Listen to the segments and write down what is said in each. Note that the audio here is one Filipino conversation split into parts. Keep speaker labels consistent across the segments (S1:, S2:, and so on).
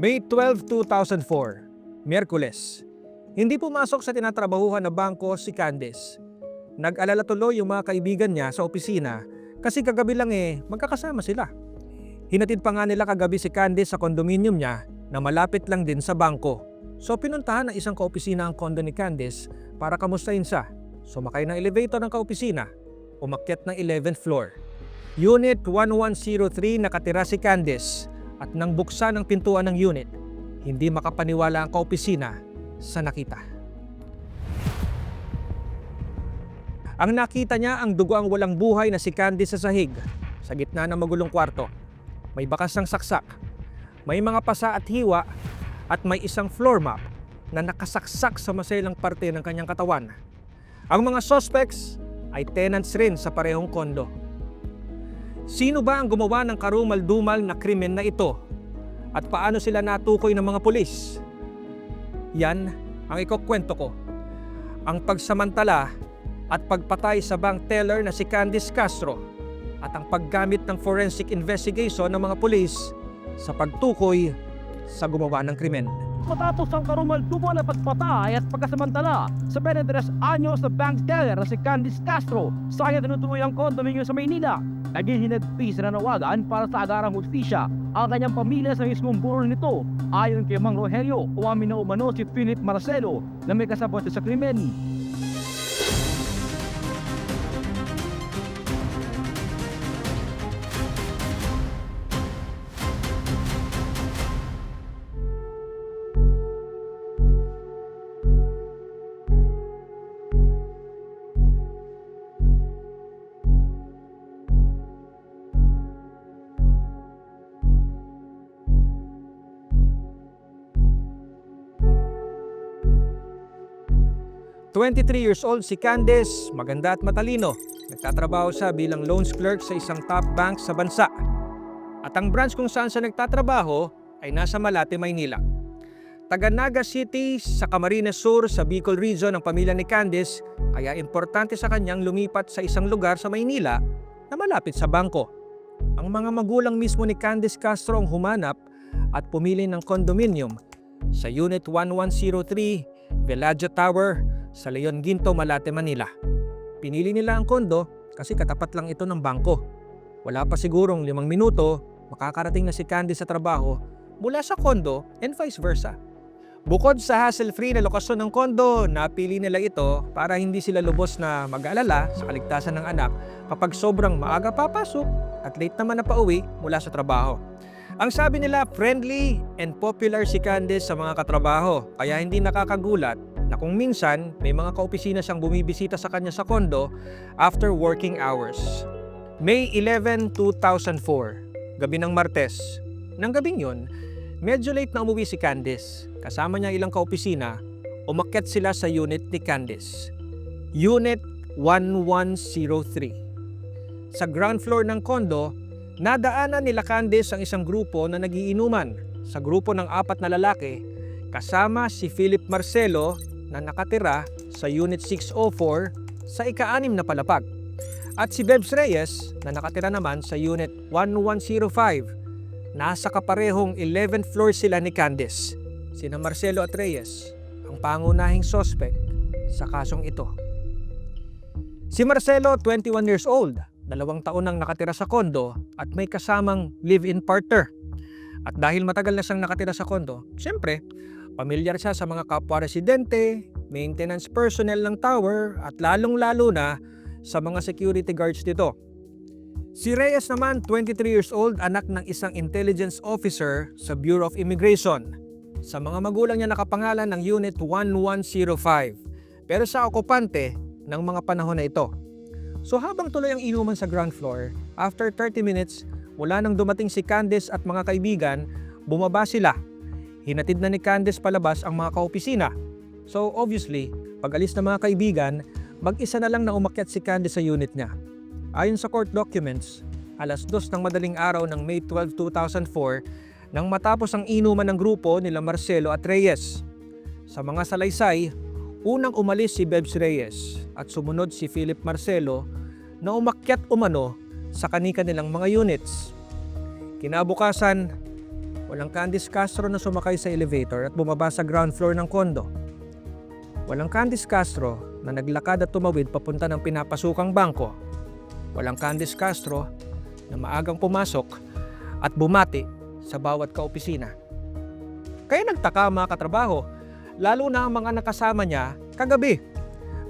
S1: May 12, 2004, Miyerkules. Hindi pumasok sa tinatrabahuhan na bangko si Candice. Nag-alala tuloy yung mga kaibigan niya sa opisina kasi kagabi lang magkakasama sila. Hinatid pa nga nila kagabi si Candice sa kondominium niya na malapit lang din sa bangko. So pinuntahan ng isang kaopisina ang kondo ni Candice para kamustahin siya. Sumakay ng elevator ng kaopisina, umakyat ng 11th floor. Unit 1103 nakatira si Candice at nang buksan ang pintuan ng unit, hindi makapaniwala ang kaopisina sa nakita. Ang nakita niya ang dugo ang walang buhay na si Candice sa sahig, sa gitna ng magulong kwarto. May bakas ng saksak, may mga pasa at hiwa, at may isang floor map na nakasaksak sa maselang parte ng kanyang katawan. Ang mga suspects ay tenants rin sa parehong kondo. Sino ba ang gumawa ng karumal-dumal na krimen na ito? At paano sila natukoy ng mga pulis? Yan ang ikukwento ko. Ang pagsamantala at pagpatay sa bank teller na si Candice Castro at ang paggamit ng forensic investigation ng mga pulis sa pagtukoy sa gumawa ng krimen.
S2: Matapos ang karumal-dumal na pagpatay at pagkasamantala sa 23 anyos na bank teller na si Candice Castro sa kanya tinutuloy ang kondominium sa Maynila, naging hinagpis na nanawagan para sa agarang hustisya ang kanyang pamilya sa mismong burol nito. Ayon kay Mang Rogelio, umamin na umano si Philip Marcelo na may kasabot sa krimen.
S1: "23 years old si Candice, maganda at matalino. Nagtatrabaho siya bilang loans clerk sa isang top bank sa bansa. At ang branch kung saan siya nagtatrabaho ay nasa Malate, Maynila. Taga Naga City sa Camarines Sur sa Bicol Region ang pamilya ni Candice, kaya importante sa kanyang lumipat sa isang lugar sa Maynila na malapit sa bangko. Ang mga magulang mismo ni Candice Castro ang humanap at pumili ng condominium sa Unit 1103, Villaggio Tower, sa Leon Ginto, Malate, Manila. Pinili nila ang kondo kasi katapat lang ito ng bangko. Wala pa sigurong 5 minuto, makakarating na si Candice sa trabaho mula sa kondo and vice versa. Bukod sa hassle-free na lokasyon ng kondo, napili nila ito para hindi sila lubos na mag-alala sa kaligtasan ng anak kapag sobrang maaga papasok at late naman na pauwi mula sa trabaho. Ang sabi nila, friendly and popular si Candice sa mga katrabaho, kaya hindi nakakagulat na kung minsan may mga kaopisina siyang bumibisita sa kanya sa kondo after working hours. May 11, 2004, gabi ng Martes. Nang gabing yun, medyo late na umuwi si Candice. Kasama niya ilang kaopisina, umakyat sila sa unit ni Candice. Unit 1103. Sa ground floor ng kondo, nadaanan nila Candice ang isang grupo na nagiinuman. Sa grupo ng 4 na lalaki, kasama si Philip Marcelo na nakatira sa Unit 604 sa ika-6 na palapag. At si Bebs Reyes na nakatira naman sa Unit 1105. Nasa kaparehong 11th floor sila ni Candice. Sina Marcelo at Reyes ang pangunahing suspect sa kasong ito. Si Marcelo, 21 years old, 2 taon nang nakatira sa kondo at may kasamang live-in partner. At dahil matagal na siyang nakatira sa kondo, siyempre, pamilyar siya sa mga kapwa-residente, maintenance personnel ng tower at lalong-lalo na sa mga security guards dito. Si Reyes naman, 23 years old, anak ng isang intelligence officer sa Bureau of Immigration. Sa mga magulang niya nakapangalan ng Unit 1105, pero sa okupante ng mga panahon na ito. So habang tuloy ang inuman sa ground floor, after 30 minutes, mula nang dumating si Candice at mga kaibigan, bumaba sila. Hinatid na ni Candice palabas ang mga kaopisina. So obviously, pag alis ng mga kaibigan, mag-isa na lang na umakyat si Candice sa unit niya. Ayon sa court documents, alas 2 ng madaling araw ng May 12, 2004, nang matapos ang inuman ng grupo nila Marcelo at Reyes. Sa mga salaysay, unang umalis si Bebs Reyes at sumunod si Philip Marcelo na umakyat umano sa kani-kanilang mga units. Kinabukasan, Walang Candice Castro na sumakay sa elevator at bumaba sa ground floor ng kondo. Walang Candice Castro na naglakad at tumawid papunta ng pinapasukang bangko. Walang Candice Castro na maagang pumasok at bumati sa bawat kaopisina. Kaya nagtaka ang mga katrabaho, lalo na ang mga nakasama niya kagabi.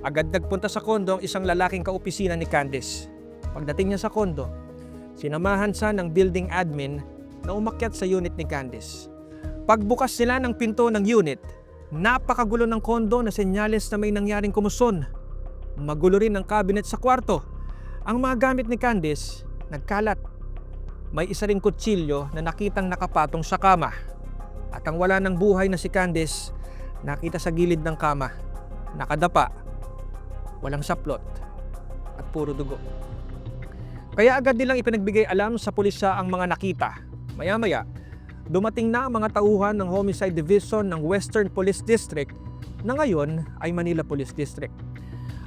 S1: Agad nagpunta sa kondo ang isang lalaking kaopisina ni Candice. Pagdating niya sa kondo, sinamahan siya ng building admin na umakyat sa unit ni Candice. Pagbukas nila ng pinto ng unit, napakagulo ng kondo na senyales na may nangyaring kumuson. Magulo rin ang cabinet sa kwarto. Ang mga gamit ni Candice, nagkalat. May isa ring kutsilyo na nakitang nakapatong sa kama. At ang wala ng buhay na si Candice, nakita sa gilid ng kama, nakadapa, walang saplot, at puro dugo. Kaya agad nilang ipinagbigay alam sa pulisya ang mga nakita. Maya-maya, dumating na ang mga tauhan ng Homicide Division ng Western Police District na ngayon ay Manila Police District.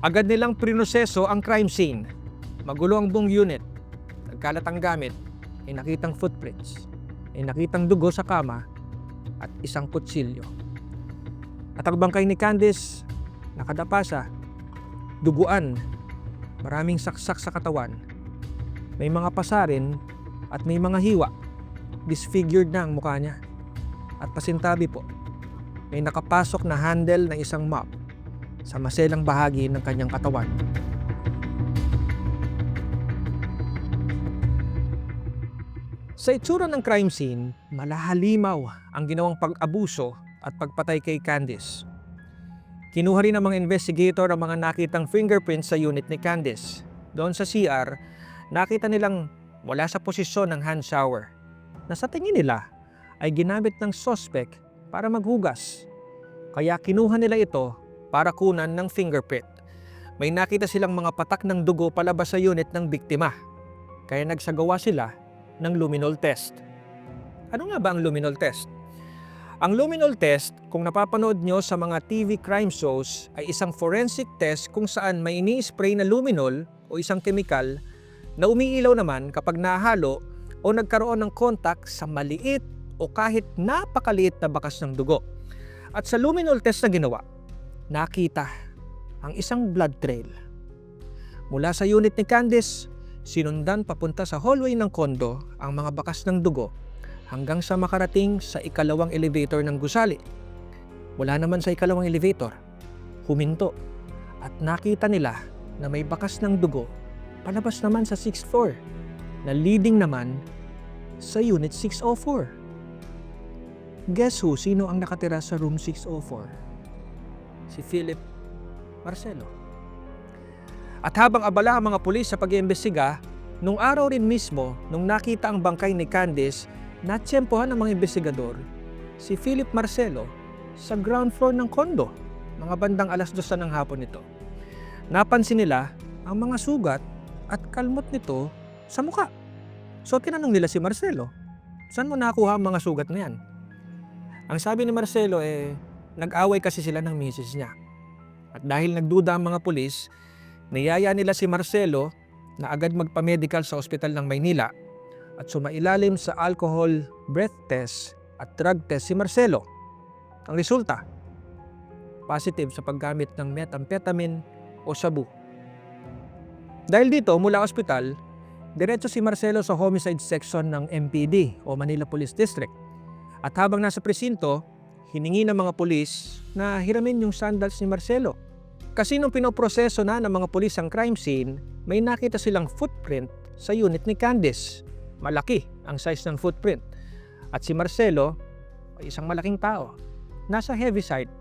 S1: Agad nilang prinoseso ang crime scene. Magulo ang buong unit. Nagkalat ang gamit, may nakitang footprints, may nakitang dugo sa kama at isang kutsilyo. At ang bangkay ni Candice, nakadapa siya, duguan, maraming saksak sa katawan, may mga pasarin at may mga hiwa. Disfigured na ang mukha niya. At pasintabi po, may nakapasok na handle ng isang mop sa maselang bahagi ng kanyang katawan. Sa itsura ng crime scene, malahalimaw ang ginawang pag-abuso at pagpatay kay Candice. Kinuha rin ng mga investigator ang mga nakitang fingerprints sa unit ni Candice. Doon sa CR, nakita nilang wala sa posisyon ng hand shower, na sa tingin nila ay ginamit ng suspect para maghugas. Kaya kinuha nila ito para kunan ng fingerprint. May nakita silang mga patak ng dugo palabas sa unit ng biktima. Kaya nagsagawa sila ng luminol test. Ano nga ba ang luminol test? Ang luminol test, kung napapanood nyo sa mga TV crime shows, ay isang forensic test kung saan may ini-spray na luminol o isang kemikal na umiilaw naman kapag nahalo o nagkaroon ng contact sa maliit o kahit napakaliit na bakas ng dugo. At sa luminol test na ginawa, nakita ang isang blood trail. Mula sa unit ni Candice, sinundan papunta sa hallway ng kondo ang mga bakas ng dugo hanggang sa makarating sa ikalawang elevator ng gusali. Wala naman sa ikalawang elevator. Huminto at nakita nila na may bakas ng dugo palabas naman sa 6th floor na leading naman sa Unit 604. Guess who? Sino ang nakatira sa room 604? Si Philip Marcelo. At habang abala ang mga pulis sa pag-iimbestiga, nung araw rin mismo, nung nakita ang bangkay ni Candice, natsyempohan ng mga investigador si Philip Marcelo sa ground floor ng kondo, mga bandang 2:00 ng hapon nito. Napansin nila ang mga sugat at kalmot nito sa mukha. So tinanong nila si Marcelo, saan mo nakuha ang mga sugat na yan? Ang sabi ni Marcelo nag-away kasi sila ng misis niya. At dahil nagduda ang mga pulis, niyaya nila si Marcelo na agad magpa-medical sa ospital ng Maynila at sumailalim sa alcohol breath test at drug test si Marcelo. Ang resulta, positive sa paggamit ng methamphetamine o shabu. Dahil dito, mula ospital, diretso si Marcelo sa homicide section ng MPD o Manila Police District. At habang nasa presinto, hiningi ng mga pulis na hiramin yung sandals ni Marcelo. Kasi nung pinoproseso na ng mga pulis ang crime scene, may nakita silang footprint sa unit ni Candice. Malaki ang size ng footprint. At si Marcelo ay isang malaking tao. Nasa heavy side.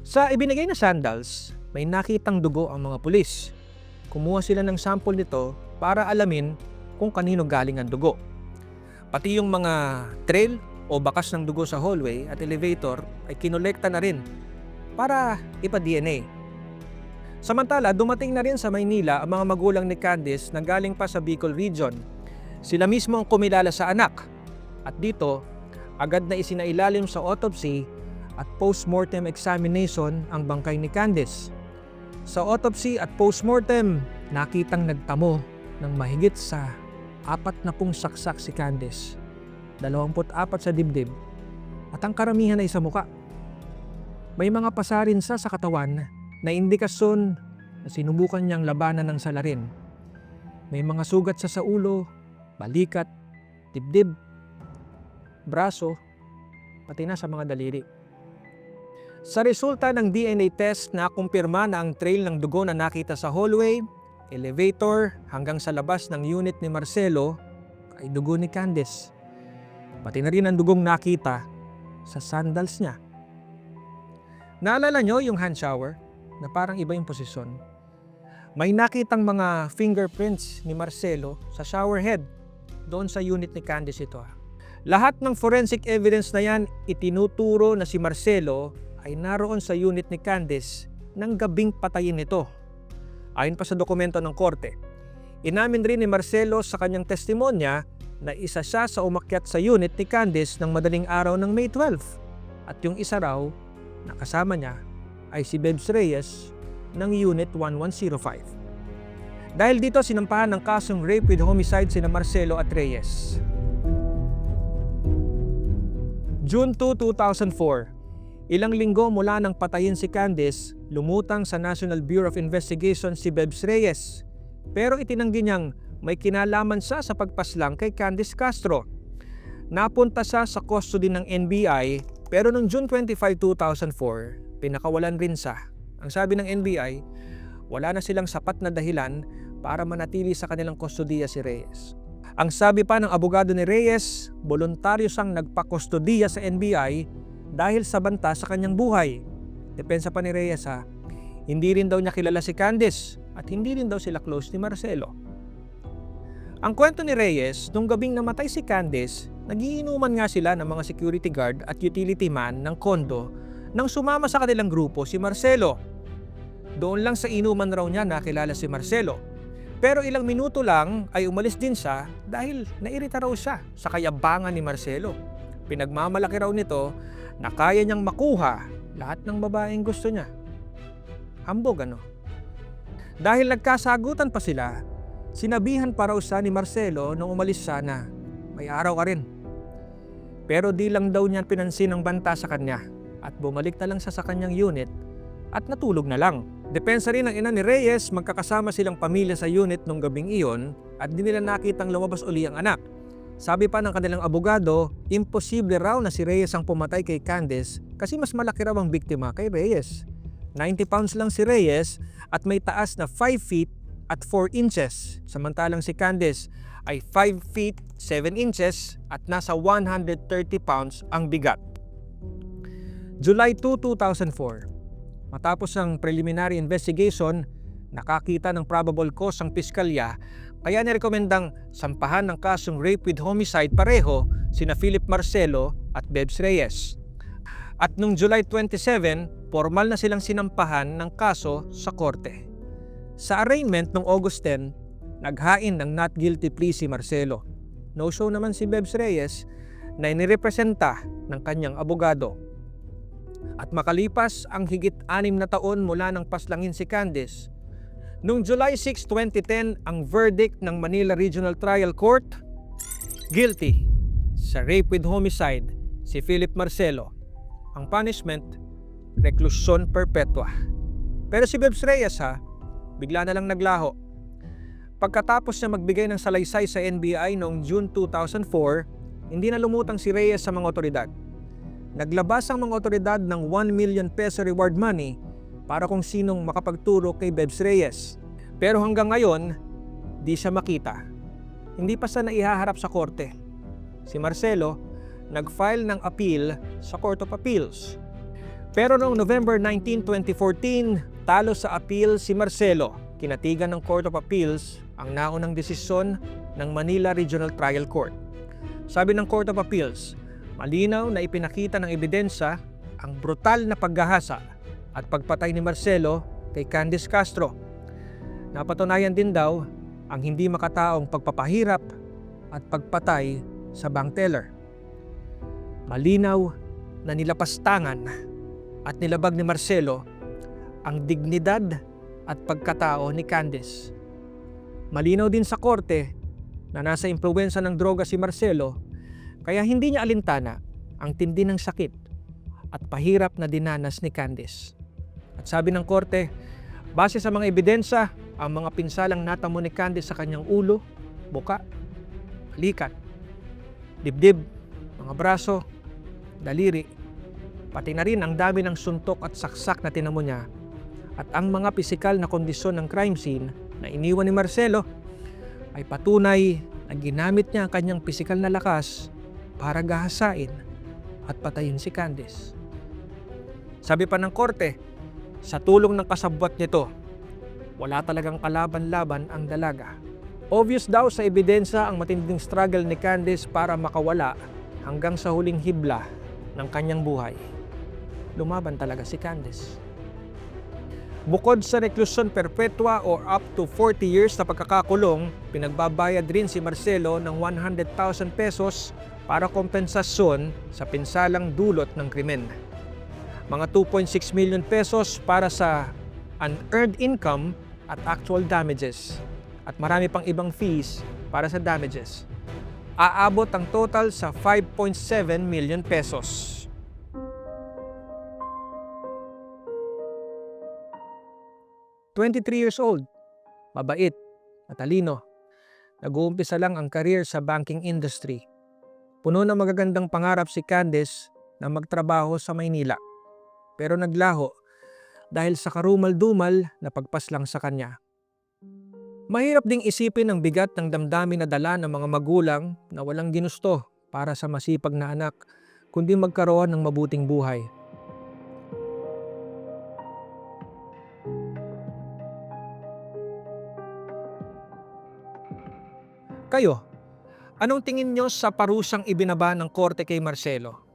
S1: Sa ibinigay na sandals, may nakitang dugo ang mga pulis. Kumuha sila ng sample nito para alamin kung kanino galing ang dugo. Pati yung mga trail o bakas ng dugo sa hallway at elevator ay kinolekta na rin para ipa-DNA. Samantala, dumating na rin sa Maynila ang mga magulang ni Candice na galing pa sa Bicol Region. Sila mismo ang kumilala sa anak. At dito, agad na isinailalim sa autopsy at post-mortem examination ang bangkay ni Candice. Sa autopsy at post-mortem, nakitang nagtamo ng mahigit sa 40 saksak si Candice. 24 sa dibdib, at ang karamihan ay sa muka. May mga pasa rin sa katawan na indikasyon na sinubukan niyang labanan ng salarin. May mga sugat sa ulo, balikat, dibdib, braso, pati na sa mga daliri. Sa resulta ng DNA test, nakumpirma na ang trail ng dugo na nakita sa hallway, elevator hanggang sa labas ng unit ni Marcelo ay dugo ni Candice. Pati na rin ang dugong nakita sa sandals niya. Naalala nyo yung hand shower na parang iba yung posisyon? May nakitang mga fingerprints ni Marcelo sa shower head doon sa unit ni Candice ito. Lahat ng forensic evidence na yan itinuturo na si Marcelo ay naroon sa unit ni Candice nang gabing patayin nito. Ayon pa sa dokumento ng korte, inamin rin ni Marcelo sa kanyang testimonya na isa siya sa umakyat sa unit ni Candice ng madaling araw ng May 12 at yung isa raw na kasama niya ay si Bebs Reyes ng Unit 1105. Dahil dito sinampahan ng kasong rape with homicide sina Marcelo at Reyes. June 2, 2004, ilang linggo mula nang patayin si Candice, lumutang sa National Bureau of Investigation si Bebs Reyes. Pero itinanggi niyang may kinalaman siya sa pagpaslang kay Candice Castro. Napunta siya sa custody ng NBI pero noong June 25, 2004, pinakawalan rin siya. Ang sabi ng NBI, wala na silang sapat na dahilan para manatili sa kanilang kustodiya si Reyes. Ang sabi pa ng abogado ni Reyes, voluntaryo siyang nagpa-kustodiya sa NBI dahil sa banta sa kanyang buhay. Depensa pa ni Reyes hindi rin daw niya kilala si Candice at hindi rin daw sila close ni Marcelo. Ang kwento ni Reyes, nung gabing namatay si Candice, nagiinuman nga sila ng mga security guard at utility man ng kondo nang sumama sa kanilang grupo si Marcelo. Doon lang sa inuman raw niya nakilala si Marcelo. Pero ilang minuto lang ay umalis din siya dahil nairita raw siya sa kayabangan ni Marcelo. Pinagmamalaki raw nito na kaya niyang makuha lahat ng babaeng gusto niya. Hambog ano? Dahil nagkasagutan pa sila, sinabihan pa raw siya ni Marcelo nung umalis siya na may araw ka rin. Pero di lang daw niya pinansin ang banta sa kanya at bumalik na lang siya sa kanyang unit at natulog na lang. Depensa rin ng ina ni Reyes, magkakasama silang pamilya sa unit nung gabing iyon at di nila nakitang lumabas uli ang anak. Sabi pa ng kanilang abogado, imposible raw na si Reyes ang pumatay kay Candice kasi mas malaki raw ang biktima kay Reyes. 90 pounds lang si Reyes at may taas na 5 feet at 4 inches. Samantalang si Candice ay 5 feet 7 inches at nasa 130 pounds ang bigat. July 2, 2004. Matapos ang preliminary investigation, nakakita ng probable cause ang piskalya kaya nirekomendang sampahan ng kasong rape with homicide pareho sina Philip Marcelo at Bebs Reyes. At noong July 27, formal na silang sinampahan ng kaso sa korte. Sa arraignment noong August 10, naghain ng not guilty plea si Marcelo. No-show naman si Bebs Reyes na inirepresenta ng kanyang abogado. At makalipas ang higit 6 na taon mula nang paslangin si Candice, noong July 6, 2010, ang verdict ng Manila Regional Trial Court, guilty sa rape with homicide si Philip Marcelo. Ang punishment, reklusyon perpetua. Pero si Bebs Reyes bigla na lang naglaho. Pagkatapos niya magbigay ng salaysay sa NBI noong June 2004, hindi na lumutang si Reyes sa mga otoridad. Naglabas ang mga otoridad ng 1 million peso reward money para kung sinong makapagturo kay Bebs Reyes. Pero hanggang ngayon, di siya makita. Hindi pa siya naihaharap sa korte. Si Marcelo, nag-file ng appeal sa Court of Appeals. Pero noong November 19, 2014, talo sa appeal si Marcelo. Kinatigan ng Court of Appeals ang naunang desisyon ng Manila Regional Trial Court. Sabi ng Court of Appeals, malinaw na ipinakita ng ebidensya ang brutal na paggahasa at pagpatay ni Marcelo kay Candice Castro. Napatunayan din daw ang hindi makataong pagpapahirap at pagpatay sa bank teller. Malinaw na nilapastangan at nilabag ni Marcelo ang dignidad at pagkatao ni Candice. Malinaw din sa korte na nasa impluwensya ng droga si Marcelo Kaya hindi niya alintana ang tindi ng sakit at pahirap na dinanas ni Candice. At sabi ng korte, base sa mga ebidensya, ang mga pinsalang natamo ni Candice sa kanyang ulo, buka, balikat, dibdib, mga braso, daliri, pati na rin ang dami ng suntok at saksak na tinamo niya at ang mga pisikal na kondisyon ng crime scene na iniwan ni Marcelo ay patunay na ginamit niya ang kanyang pisikal na lakas para gahasain at patayin si Candice. Sabi pa ng korte, sa tulong ng kasabwat nito, wala talagang kalaban-laban ang dalaga. Obvious daw sa ebidensya ang matinding struggle ni Candice para makawala hanggang sa huling hibla ng kanyang buhay. Lumaban talaga si Candice. Bukod sa reklusyon perpetua or up to 40 years na pagkakakulong, pinagbabayad rin si Marcelo ng 100,000 pesos para kompensasyon sa pinsalang dulot ng krimen. Mga 2.6 million pesos para sa unearned income at actual damages. At marami pang ibang fees para sa damages. Aabot ang total sa 5.7 million pesos. 23 years old, mabait, matalino. Nag-uumpisa lang ang career sa banking industry. Puno ng magagandang pangarap si Candice na magtrabaho sa Maynila. Pero naglaho dahil sa karumal-dumal na pagpaslang sa kanya. Mahirap ding isipin ang bigat ng damdamin na dala ng mga magulang na walang ginusto para sa masipag na anak, kundi magkaroon ng mabuting buhay. Kayo, anong tingin nyo sa parusang ibinaba ng korte kay Marcelo?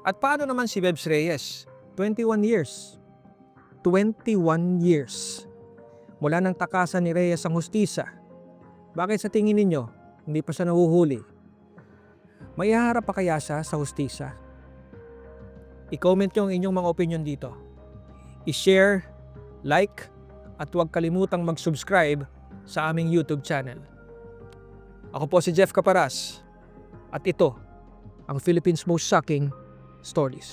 S1: At paano naman si Bebs Reyes? 21 years. 21 years. Mula nang takasan ni Reyes ang hustisya. Bakit sa tingin ninyo, hindi pa siya nahuhuli? May haharap pa kaya siya sa hustisya? I-comment nyo ang inyong mga opinion dito. I-share, like, at huwag kalimutang mag-subscribe sa aming YouTube channel. Ako po si Jeff Caparas at ito ang Philippines' Most Shocking Stories.